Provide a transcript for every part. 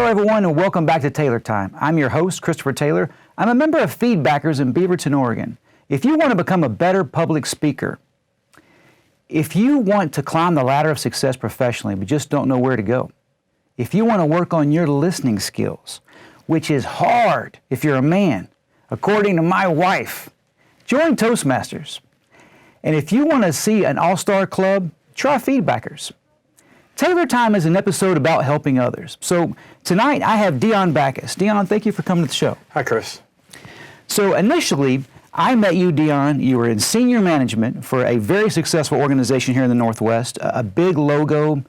Hello, everyone, and welcome back to Taylor Time. I'm your host, Kristopher Taylor. I'm a member of Feedbackers in Beaverton, Oregon. If you want to become a better public speaker, if you want to climb the ladder of success professionally but just don't know where to go, if you want to work on your listening skills, which is hard if you're a man, according to my wife, join Toastmasters. And if you want to see an all-star club, try Feedbackers. Taylor Time is an episode about helping others. So tonight I have Dion Baccus. Dion, thank you for coming to the show. Hi, Chris. So initially, I met you, Dion. You were in senior management for a very successful organization here in the Northwest, a big logo,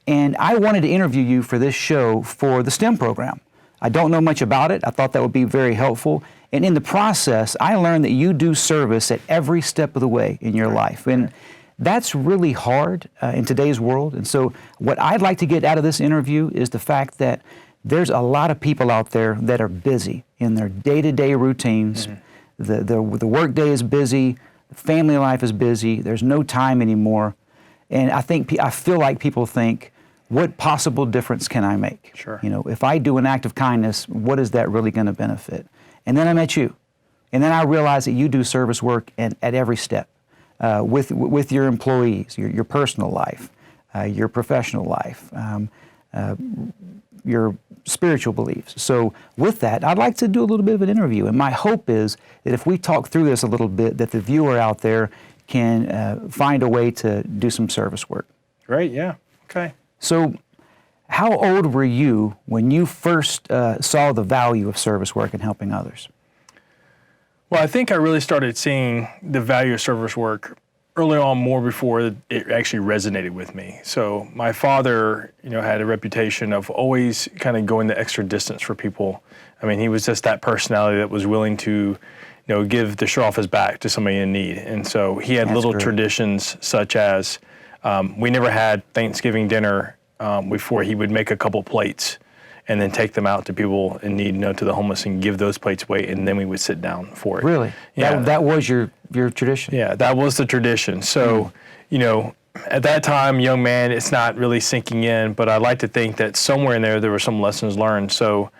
and I wanted to interview you for this show for the STEM program. I don't know much about it. I thought that would be very helpful. And in the process, I learned that you do service at every step of the way in your life. And that's really hard in today's world. And so what I'd like to get out of this interview is the fact that there's a lot of people out there that are busy in their day-to-day routines. Mm-hmm. The work day is busy, the family life is busy, there's no time anymore. And I feel like people think, what possible difference can I make? Sure. You know, if I do an act of kindness, what is that really going to benefit? And then I met you. And then I realized that you do service work at every step. With your employees, your personal life, your professional life, your spiritual beliefs. So with that, I'd like to do a little bit of an interview. And my hope is that if we talk through this a little bit, that the viewer out there can find a way to do some service work. Great, yeah, okay. So how old were you when you first saw the value of service work and helping others? Well, I think I really started seeing the value of service work early on, more before it actually resonated with me. So my father, had a reputation of always kind of going the extra distance for people. I mean, he was just that personality that was willing to, give the shirt off his back to somebody in need. And so he had little traditions such as we never had Thanksgiving dinner before he would make a couple plates and then take them out to people in need, to the homeless, and give those plates away, and then we would sit down for it. Really? Yeah. That was your tradition? Yeah, that was the tradition. So, at that time, young man, it's not really sinking in, but I like to think that somewhere in there were some lessons learned. So,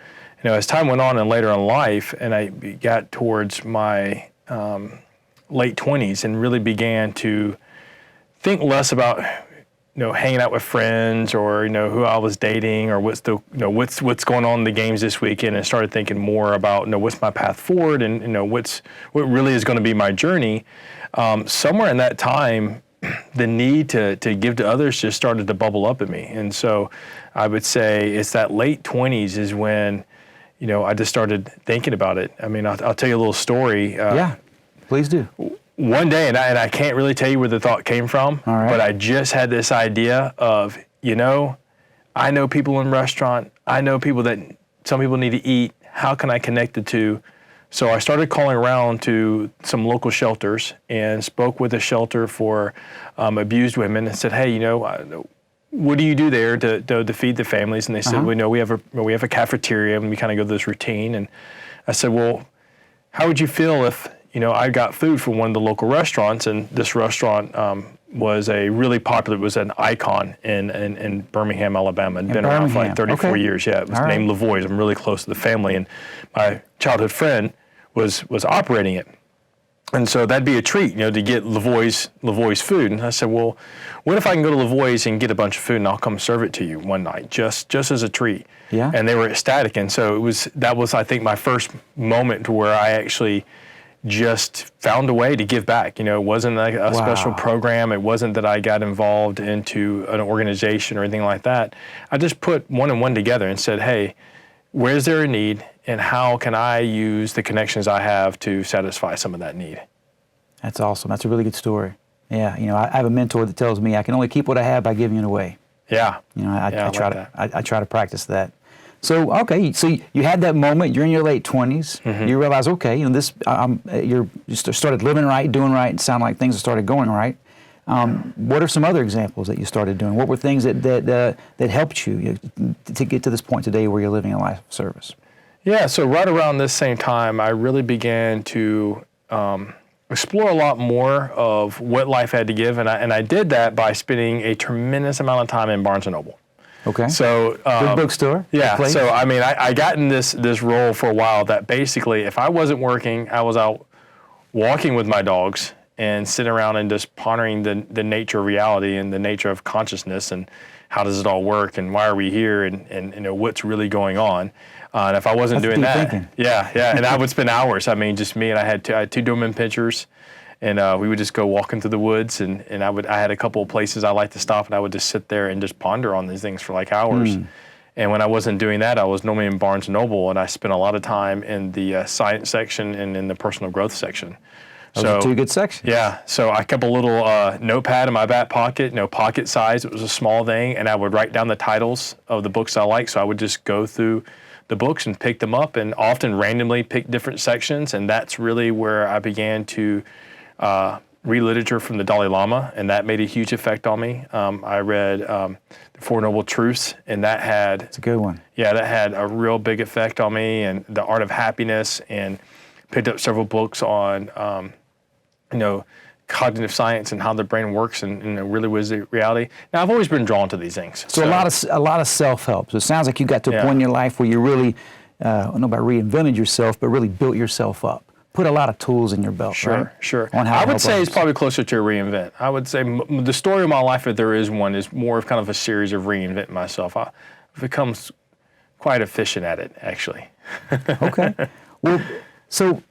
as time went on and later in life, and I got towards my late 20s and really began to think less about hanging out with friends or, who I was dating or what's going on in the games this weekend, and started thinking more about, what's my path forward and, what really is going to be my journey. Somewhere in that time, the need to give to others just started to bubble up in me. And so I would say it's that late 20s is when, I just started thinking about it. I mean, I'll tell you a little story. Yeah, please do. One day, and I can't really tell you where the thought came from, but I just had this idea of, I know people in restaurant, I know people that some people need to eat, how can I connect the two? So I started calling around to some local shelters and spoke with a shelter for abused women and said, hey, what do you do there to feed the families? And they said, we know we have a cafeteria and we kind of go through this routine. And I said, well, how would you feel if I got food from one of the local restaurants, and this restaurant was it was an icon in Birmingham, Alabama. It'd been around for like 34 years. Yeah, it was named Lavoie's. I'm really close to the family, and my childhood friend was operating it. And so that'd be a treat, to get Lavoie's food. And I said, well, what if I can go to Lavoie's and get a bunch of food and I'll come serve it to you one night, just as a treat. Yeah. And they were ecstatic. And so that was, I think, my first moment to where I actually just found a way to give back. It wasn't like a special program. It wasn't that I got involved into an organization or anything like that. I just put one and one together and said, hey, where's there a need, and how can I use the connections I have to satisfy some of that need? That's awesome. That's a really good story. Yeah, I have a mentor that tells me I can only keep what I have by giving it away. Yeah. I try to practice that. So, okay, so you had that moment, you're in your late 20s, you realize, okay, you started living right, doing right, and sound like things have started going right. What are some other examples that you started doing? What were things that helped you to get to this point today where you're living a life of service? Yeah, so right around this same time, I really began to explore a lot more of what life had to give, and I did that by spending a tremendous amount of time in Barnes & Noble. Okay. So big bookstore. Yeah. Place. So I mean, I got in this role for a while that basically, if I wasn't working, I was out walking with my dogs and sitting around and just pondering the nature of reality and the nature of consciousness and how does it all work and why are we here and you know what's really going on. And if I wasn't doing that, and I would spend hours. I mean, just me, and I had two Doberman pinchers. And we would just go walking through the woods, and I had a couple of places I like to stop, and I would just sit there and just ponder on these things for like hours. And when I wasn't doing that, I was normally in Barnes & Noble, and I spent a lot of time in the science section and in the personal growth section. Those are two good sections. Yeah, so I kept a little notepad in my back pocket, pocket size. It was a small thing, and I would write down the titles of the books I liked, so I would just go through the books and pick them up, and often randomly pick different sections, and that's really where I began to read literature from the Dalai Lama, and that made a huge effect on me. I read The Four Noble Truths, and that had... It's a good one. Yeah, that had a real big effect on me, and The Art of Happiness, and picked up several books on, cognitive science and how the brain works, and really was the reality. Now, I've always been drawn to these things. So a lot of self-help. So it sounds like you got to a point in your life where you really, I don't know about reinvented yourself, but really built yourself up. Put a lot of tools in your belt, right? Sure. On how I to would help say others. it's probably closer to a reinvent. I would say the story of my life, if there is one, is more of kind of a series of reinventing myself. I've become quite efficient at it, actually. Okay. Well, so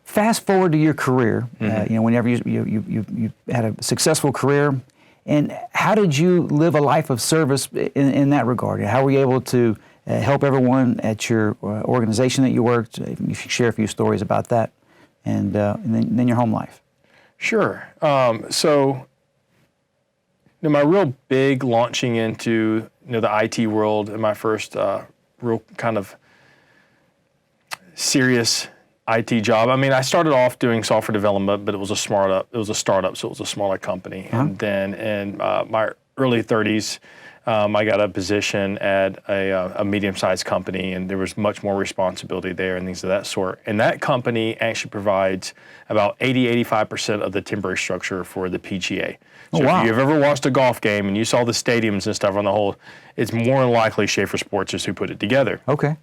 fast forward to your career. Whenever you had a successful career, and how did you live a life of service in that regard? How were you able to help everyone at your organization that you worked? If you could share a few stories about that, and then your home life. Sure. So my real big launching into the IT world in my first real kind of serious IT job. I mean, I started off doing software development, but it was a startup. So it was a smaller company. And then in my early 30s, I got a position at a medium-sized company, and there was much more responsibility there and things of that sort. And that company actually provides about 85% of the temporary structure for the PGA. So if you've ever watched a golf game and you saw the stadiums and stuff on the whole, it's more than likely Schaefer Sports is who put it together. Okay.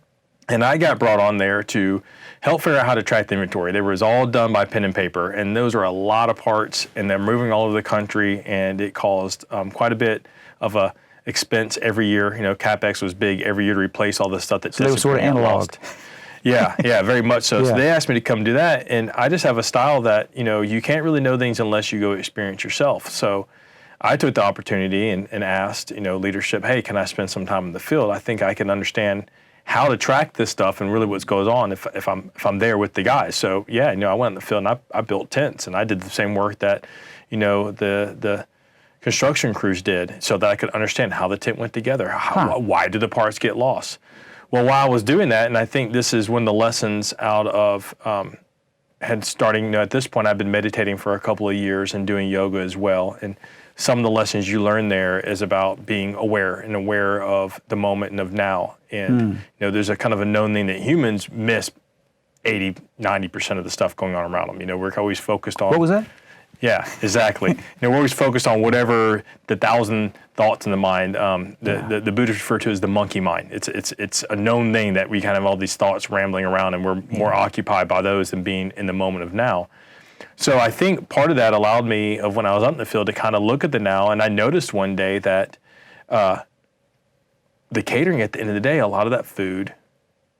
And I got brought on there to help figure out how to track the inventory. It was all done by pen and paper, and those are a lot of parts, and they're moving all over the country, and it caused quite a bit of a expense every year. CapEx was big every year to replace all the stuff that they were sort of analog. Yeah, very much so. Yeah. So they asked me to come do that, and I just have a style that you can't really know things unless you go experience yourself. So I took the opportunity and asked leadership, hey, can I spend some time in the field? I think I can understand how to track this stuff and really what goes on if I'm there with the guys. So I went in the field and I built tents, and I did the same work that the construction crews did, so that I could understand how the tent went together. Why do the parts get lost? Well, while I was doing that, and I think this is when the lessons out of starting, at this point I've been meditating for a couple of years and doing yoga as well. And some of the lessons you learn there is about being aware of the moment and of now. And there's a kind of a known thing that humans miss 80-90% of the stuff going on around them. We're always focused on... What was that? Yeah, exactly. We're always focused on whatever the 1,000 thoughts in the mind. The Buddhists refer to as the monkey mind. It's a known thing that we kind of have all these thoughts rambling around, and we're more occupied by those than being in the moment of now. So I think part of that allowed me, of when I was out in the field, to kind of look at the now, and I noticed one day that the catering at the end of the day, a lot of that food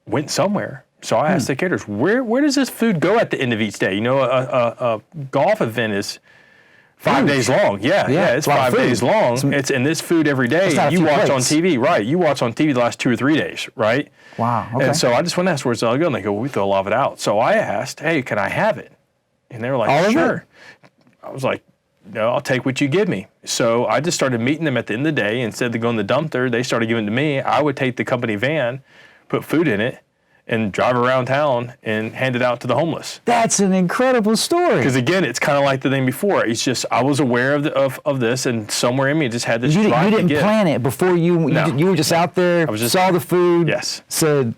went somewhere. So I asked the caterers, where does this food go at the end of each day? A golf event is 5 days long. Yeah, it's 5 days long. And this food every day you watch on TV, right? You watch on TV the last 2 or 3 days, right? Wow. Okay. And so I just went and asked, where's it all go? And they go, well, we throw a lot of it out. So I asked, hey, can I have it? And they were like, all sure. Of it? I was like, no, I'll take what you give me. So I just started meeting them at the end of the day. Instead of going to the dumpster, they started giving it to me. I would take the company van, put food in it, and drive around town and hand it out to the homeless. That's an incredible story. Because again, it's kind of like the thing before. It's just I was aware of this, and somewhere in me just had this drive to give. You didn't plan it before you were just out there, saw the food, yes, said,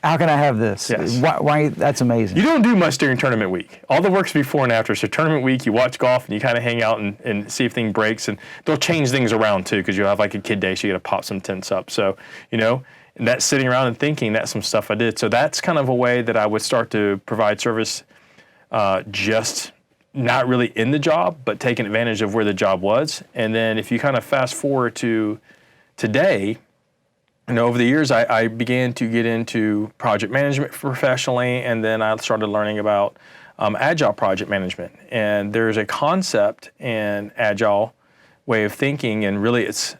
How can I have this? Yes. Why? That's amazing. You don't do much during tournament week. All the work's before and after. So tournament week, you watch golf and you kind of hang out and see if thing breaks. And they'll change things around too, because you'll have like a kid day, so you got to pop some tents up. So, and that's sitting around and thinking, that's some stuff I did. So that's kind of a way that I would start to provide service, just not really in the job, but taking advantage of where the job was. And then if you kind of fast forward to today, over the years, I began to get into project management professionally, and then I started learning about agile project management. And there's a concept in agile way of thinking, and really it's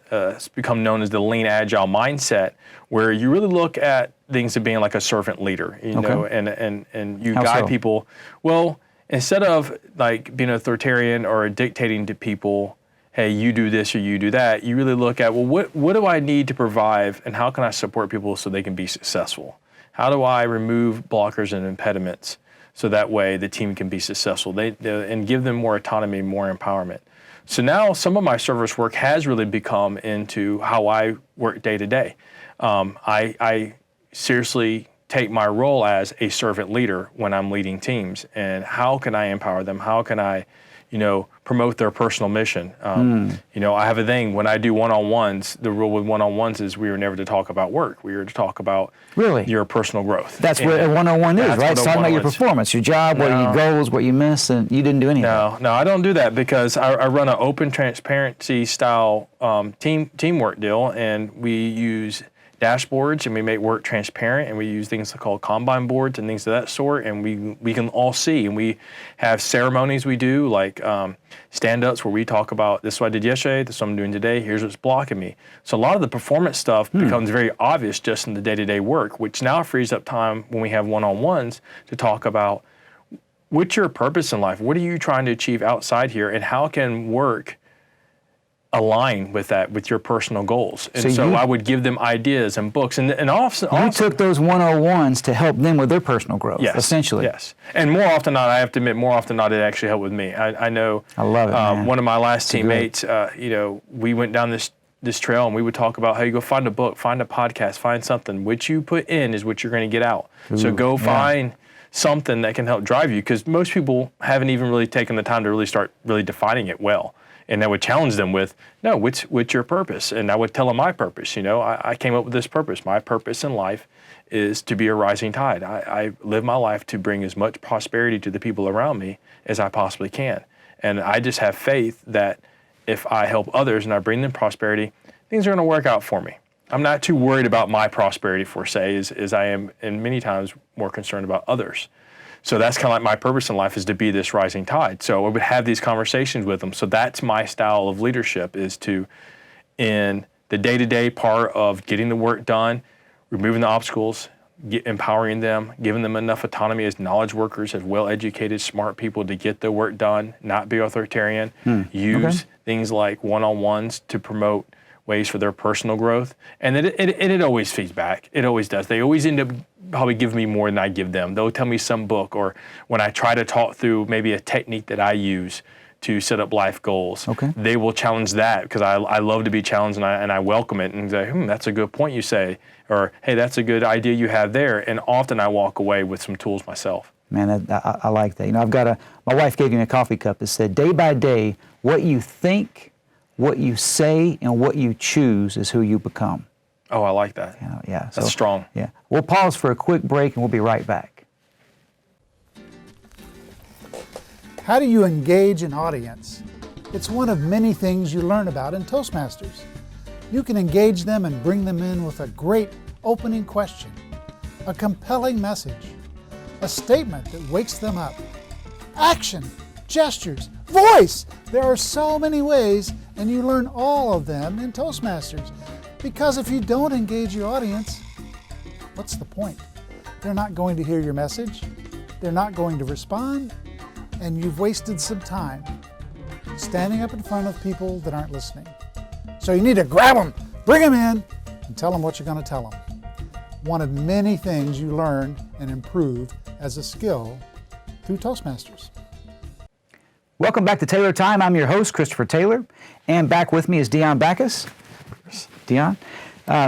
become known as the lean agile mindset, where you really look at things as being like a servant leader, and you guide people. Well, instead of like being authoritarian or dictating to people, hey, you do this or you do that, you really look at, well, what do I need to provide, and how can I support people so they can be successful? How do I remove blockers and impediments so that way the team can be successful, and give them more autonomy, more empowerment? So now some of my service work has really become into how I work day to day. I seriously take my role as a servant leader when I'm leading teams, and how can I empower them? How can I promote their personal mission? I have a thing when I do one-on-ones. The rule with one-on-ones is we are never to talk about work. We are to talk about your personal growth. That's what a one-on-one is, right? It's talking about your performance, your job, what are your goals, what you miss, and you didn't do anything. No, I don't do that, because I run an open transparency style teamwork deal, and we use dashboards, and we make work transparent, and we use things called Kanban boards and things of that sort, and we can all see, and we have ceremonies we do, like stand-ups, where we talk about, this is what I did yesterday, this is what I'm doing today, here's what's blocking me. So a lot of the performance stuff becomes very obvious just in the day-to-day work, which now frees up time when we have one-on-ones to talk about, what's your purpose in life? What are you trying to achieve outside here, and how can work align with that, with your personal goals? And so I would give them ideas and books, and often you took those 101s to help them with their personal growth, essentially. Yes, and more often than not, I have to admit, more often than not, it actually helped with me. I know. I love it, man. One of my last teammates, we went down this trail, and we would talk about how you go find a book, find a podcast, find something. What you put in is what you're going to get out. So go find something that can help drive you, because most people haven't even really taken the time to really start really defining it well. And I would challenge them with, no, what's your purpose? And I would tell them my purpose. I came up with this purpose. My purpose in life is to be a rising tide. I live my life to bring as much prosperity to the people around me as I possibly can. And I just have faith that if I help others and I bring them prosperity, things are going to work out for me. I'm not too worried about my prosperity, per se, as I am, and many times more concerned about others. So that's kind of like my purpose in life, is to be this rising tide. So I would have these conversations with them. So that's my style of leadership, is to, in the day-to-day part of getting the work done, removing the obstacles, empowering them, giving them enough autonomy as knowledge workers, as well-educated, smart people to get the work done, not be authoritarian, use things like one-on-ones to promote ways for their personal growth. And it always feeds back. It always does. They always end up probably giving me more than I give them. They'll tell me some book, or when I try to talk through maybe a technique that I use to set up life goals, they will challenge that, because I love to be challenged, and I welcome it, and say, that's a good point you say, or hey, that's a good idea you have there. And often I walk away with some tools myself. Man, I like that. I've got my wife gave me a coffee cup that said, day by day, what you think, what you say, and what you choose is who you become. Oh, I like that. That's strong. Yeah. We'll pause for a quick break, and we'll be right back. How do you engage an audience? It's one of many things you learn about in Toastmasters. You can engage them and bring them in with a great opening question, a compelling message, a statement that wakes them up, action, gestures, voice. There are so many ways, and you learn all of them in Toastmasters. Because if you don't engage your audience, what's the point? They're not going to hear your message, they're not going to respond, and you've wasted some time standing up in front of people that aren't listening. So you need to grab them, bring them in, and tell them what you're going to tell them. One of many things you learn and improve as a skill through Toastmasters. Welcome back to Taylor Time. I'm your host, Kristopher Taylor, and back with me is Dion Baccus. Dion.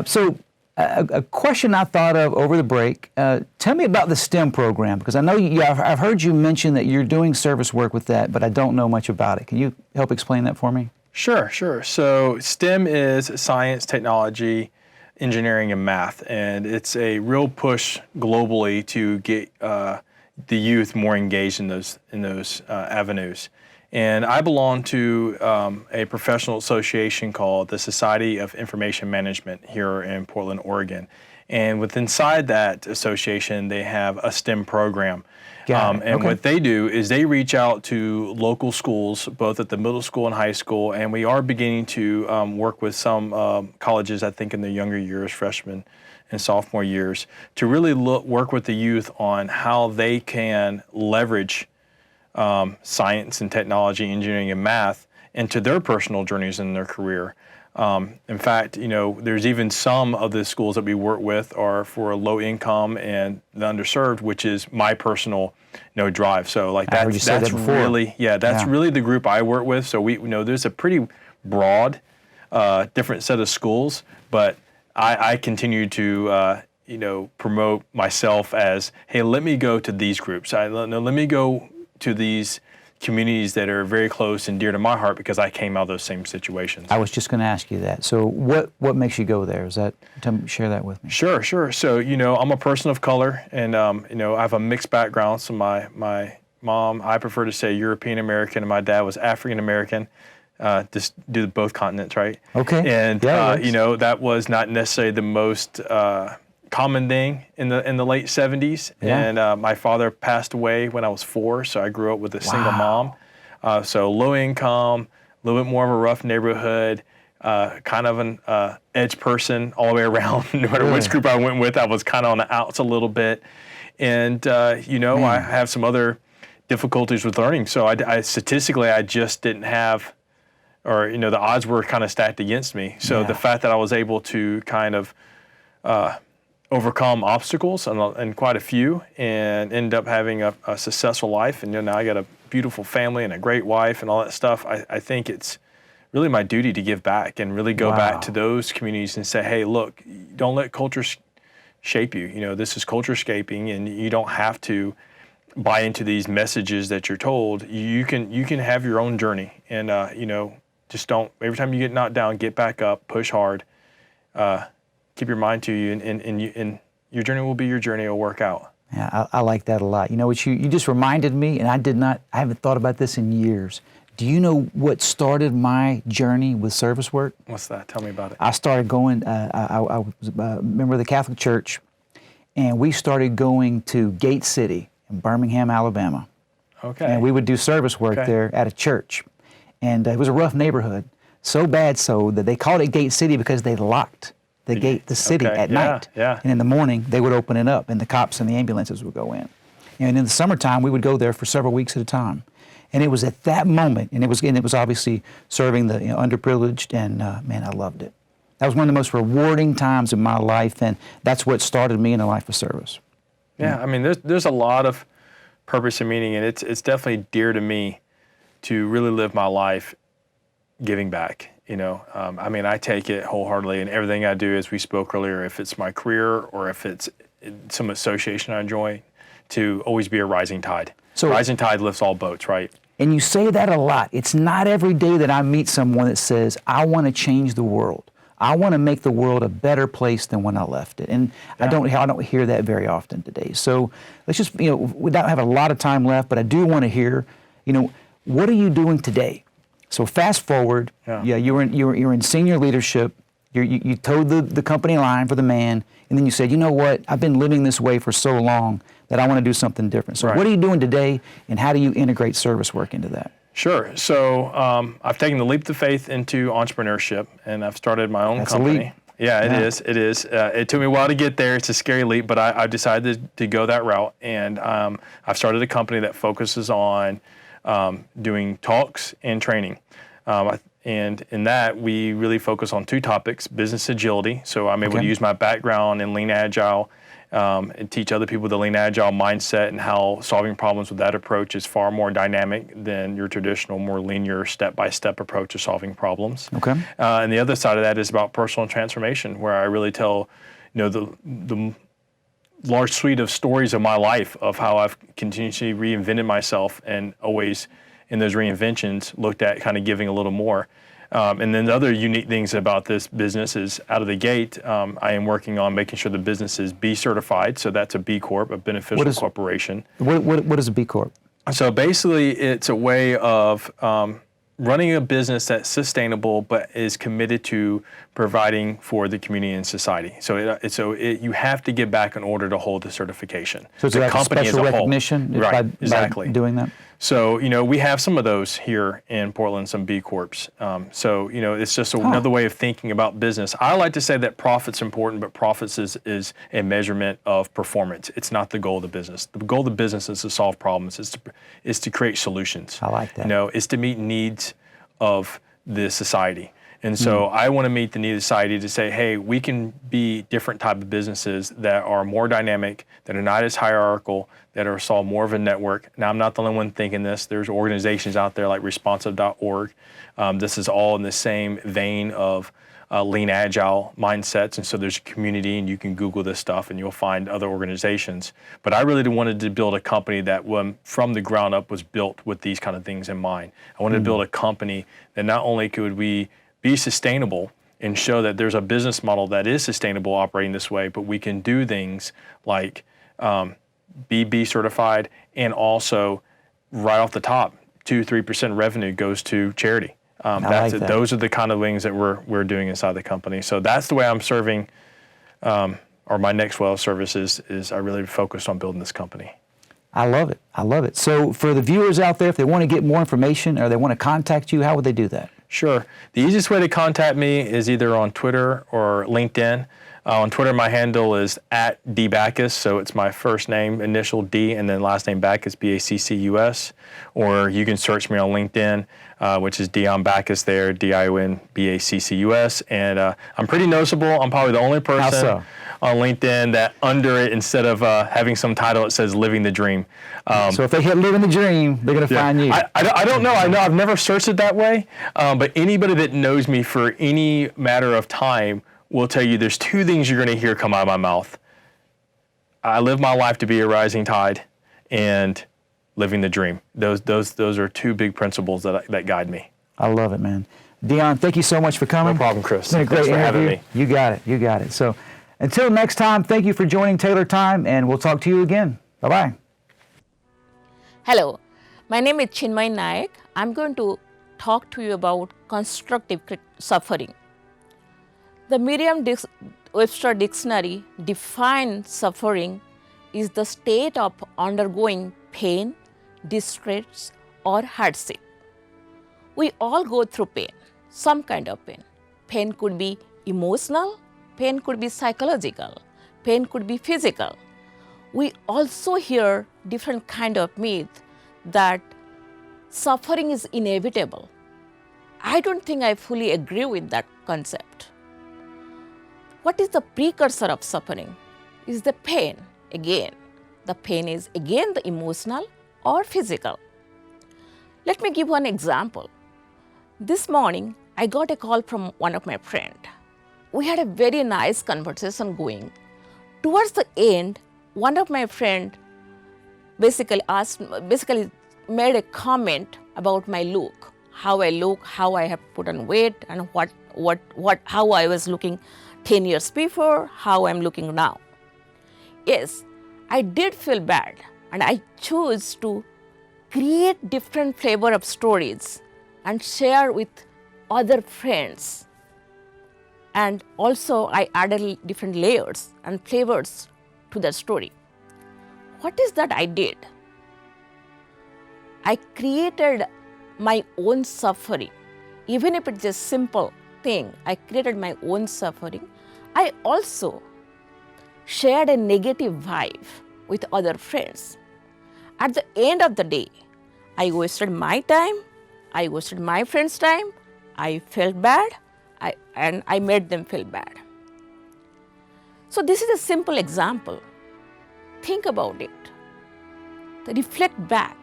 So a question I thought of over the break. Tell me about the STEM program, because I know I've heard you mention that you're doing service work with that, but I don't know much about it. Can you help explain that for me? Sure. So STEM is science, technology, engineering, and math, and it's a real push globally to get the youth more engaged in those avenues. And I belong to a professional association called the Society of Information Management here in Portland, Oregon. And inside that association, they have a STEM program. What they do is they reach out to local schools, both at the middle school and high school, and we are beginning to work with some colleges, I think in the younger years, freshman and sophomore years, to really work with the youth on how they can leverage science and technology, engineering, and math into their personal journeys in their career. In fact, there's even some of the schools that we work with are for low income and the underserved, which is my personal, drive. So that's really, really the group I work with. So there's a pretty broad, different set of schools, but I continue to, promote myself as, hey, let me go to these groups. Let me go to these communities that are very close and dear to my heart because I came out of those same situations. I was just going to ask you that. So what makes you go there? Share that with me. Sure. So, I'm a person of color, and, I have a mixed background. So my mom, I prefer to say European American, and my dad was African American. Just do both continents, right? Okay. And, that was not necessarily the most common thing in the late 70s. Yeah. And my father passed away when I was 4, so I grew up with a single mom. So low income, a little bit more of a rough neighborhood, kind of an edge person all the way around. No matter which group I went with, I was kind of on the outs a little bit. And, I have some other difficulties with learning. So I statistically, I just didn't have, or, the odds were kind of stacked against me. So the fact that I was able to kind of overcome obstacles, and quite a few, and end up having a successful life. And now I got a beautiful family and a great wife and all that stuff. I think it's really my duty to give back and really go back to those communities and say, hey, look, don't let culture shape you. This is culture shaping, and you don't have to buy into these messages that you're told. You can have your own journey, and just don't. Every time you get knocked down, get back up, push hard. Keep your mind to you, and your journey will be your journey. It'll work out. Yeah, I like that a lot. You know what, you just reminded me, and I haven't thought about this in years. Do you know what started my journey with service work? What's that? Tell me about it. I started going, I was a member of the Catholic Church, and we started going to Gate City in Birmingham, Alabama. Okay. And we would do service work there at a church. And it was a rough neighborhood, so bad so that they called it Gate City because they locked the city at night. Yeah. And in the morning, they would open it up, and the cops and the ambulances would go in. And in the summertime, we would go there for several weeks at a time. And it was at that moment, and it was obviously serving the underprivileged, and man, I loved it. That was one of the most rewarding times in my life, and that's what started me in a life of service. Yeah, I mean, there's a lot of purpose and meaning, and it's definitely dear to me to really live my life giving back. I take it wholeheartedly, and everything I do, as we spoke earlier, if it's my career or if it's some association I join, to always be a rising tide. So rising tide lifts all boats, right? And you say that a lot. It's not every day that I meet someone that says, I want to change the world. I want to make the world a better place than when I left it. And I don't hear that very often today. So let's just, we don't have a lot of time left, but I do want to hear, what are you doing today? So fast forward, you were in senior leadership. You towed the company line for the man, and then you said, you know what? I've been living this way for so long that I want to do something different. So what are you doing today, and how do you integrate service work into that? Sure. So I've taken the leap of faith into entrepreneurship, and I've started my own company. A leap. Yeah, it is. It is. It took me a while to get there. It's a scary leap, but I decided to go that route, and I've started a company that focuses on doing talks and training. And in that, we really focus on 2 topics: business agility. So I'm able to use my background in Lean Agile and teach other people the Lean Agile mindset and how solving problems with that approach is far more dynamic than your traditional, more linear, step-by-step approach to solving problems. Okay. And the other side of that is about personal transformation, where I really tell the large suite of stories of my life of how I've continuously reinvented myself and always in those reinventions looked at kind of giving a little more. And then the other unique things about this business is out of the gate, I am working on making sure the business is B certified. So that's a B Corp, a beneficial corporation. What is a B Corp? So basically it's a way of running a business that's sustainable but is committed to providing for the community and society. So you have to get back in order to hold the certification. So it's the like company a special as a whole. recognition Right, by exactly. doing that? So, we have some of those here in Portland, some B Corps. So, it's just another way of thinking about business. I like to say that profit's important, but profits is a measurement of performance. It's not the goal of the business. The goal of the business is to solve problems, is to create solutions. I like that. It's to meet needs of the society. And so I want to meet the need of society to say, hey, we can be different type of businesses that are more dynamic, that are not as hierarchical, that are solve more of a network. Now, I'm not the only one thinking this. There's organizations out there like responsive.org. This is all in the same vein of lean agile mindsets. And so there's a community, and you can Google this stuff and you'll find other organizations. But I really wanted to build a company that from the ground up was built with these kind of things in mind. I wanted to build a company that not only could we be sustainable and show that there's a business model that is sustainable operating this way, but we can do things like be B certified, and also right off the top, 2-3% revenue goes to charity. Those are the kind of things that we're doing inside the company. So that's the way I'm serving, or my next well service is I really focused on building this company. I love it. I love it. So for the viewers out there, if they want to get more information or they want to contact you, how would they do that? Sure. The easiest way to contact me is either on Twitter or LinkedIn. On Twitter, my handle is @DBaccus, so it's my first name, initial D, and then last name Baccus, B-A-C-C-U-S. Or you can search me on LinkedIn, which is Dion Baccus there, D-I-O-N-B-A-C-C-U-S. And I'm pretty noticeable. I'm probably the only person on LinkedIn that under it, instead of having some title, it says Living the Dream. So if they hit Living the Dream, they're going to find you. I don't know. I know I've never searched it that way, but anybody that knows me for any matter of time will tell you there's two things you're going to hear come out of my mouth. I live my life to be a rising tide, and living the dream. Those are two big principles that guide me. I love it, man. Dion, thank you so much for coming. No problem, Chris. It's been a great interview. Thanks for having me. You got it. You got it. So until next time, thank you for joining Taylor Time, and we'll talk to you again. Bye-bye. Hello, my name is Chinmay Naik. I'm going to talk to you about constructive suffering. The Merriam-Webster Dictionary defines suffering is the state of undergoing pain, distress, or hardship. We all go through pain, some kind of pain. Pain could be emotional, pain could be psychological, pain could be physical. We also hear different kind of myth that suffering is inevitable. I don't think I fully agree with that concept. What is the precursor of suffering? Is the pain again. The pain is again the emotional or physical. Let me give one example. This morning, I got a call from one of my friends. We had a very nice conversation going. Towards the end, one of my friends basically made a comment about my look, how I look, how I have put on weight, and how I was looking 10 years before, how I'm looking now. Yes, I did feel bad, and I chose to create different flavor of stories and share with other friends. And also I added different layers and flavors to the story. What is that I did? I created my own suffering. Even if it's a simple thing, I created my own suffering. I also shared a negative vibe with other friends. At the end of the day, I wasted my time, I wasted my friends' time, I felt bad, and I made them feel bad. So this is a simple example. Think about it. Reflect back.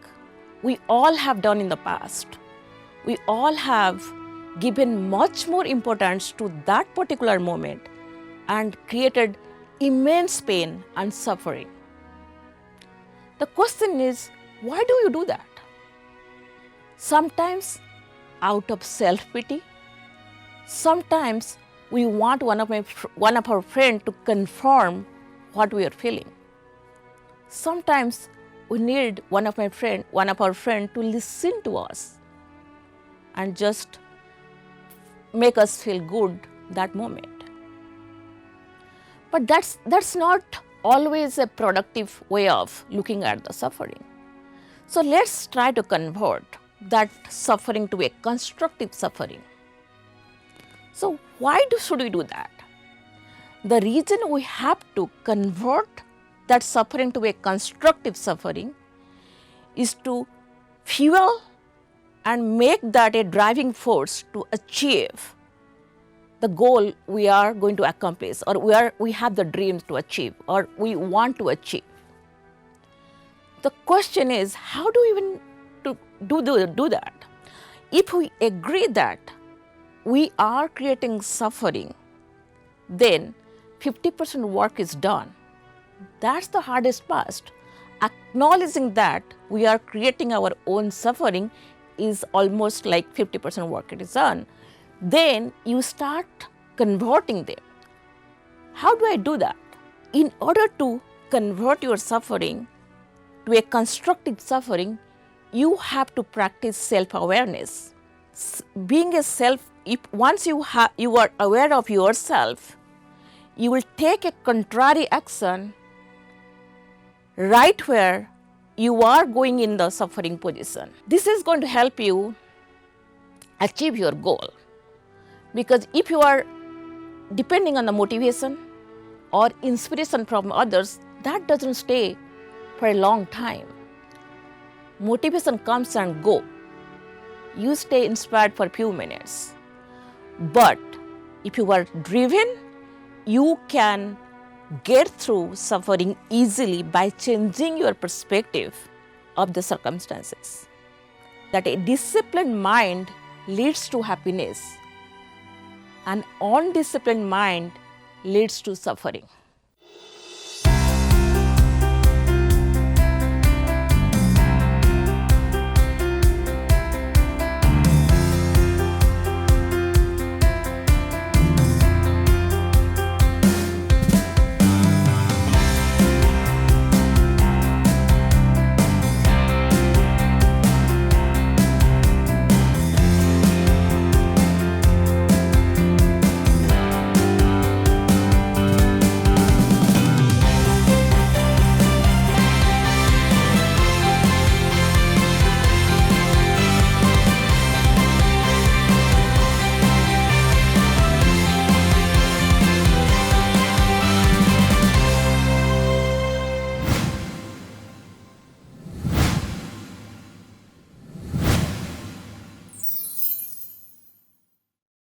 We all have done in the past. We all have given much more importance to that particular moment and created immense pain and suffering. The question is, why do you do that? Sometimes out of self-pity, sometimes we want one of our friends to confirm what we are feeling. Sometimes we need one of our friend to listen to us and just make us feel good that moment. But that's not always a productive way of looking at the suffering. So let's try to convert that suffering to a constructive suffering. So why should we do that? The reason we have to convert that suffering to a constructive suffering is to fuel and make that a driving force to achieve the goal we are going to accomplish, or we have the dreams to achieve, or we want to achieve. The question is, how do we even do that? If we agree that we are creating suffering, then 50% work is done. That's the hardest part. Acknowledging that we are creating our own suffering is almost like 50% work is done. Then you start converting them. How do I do that? In order to convert your suffering to a constructive suffering, you have to practice self-awareness. Once you are aware of yourself, you will take a contrary action right where you are going in the suffering position. This is going to help you achieve your goal. Because if you are depending on the motivation or inspiration from others, that doesn't stay for a long time. Motivation comes and goes. You stay inspired for a few minutes. But if you are driven, you can get through suffering easily by changing your perspective of the circumstances. That a disciplined mind leads to happiness. An undisciplined mind leads to suffering.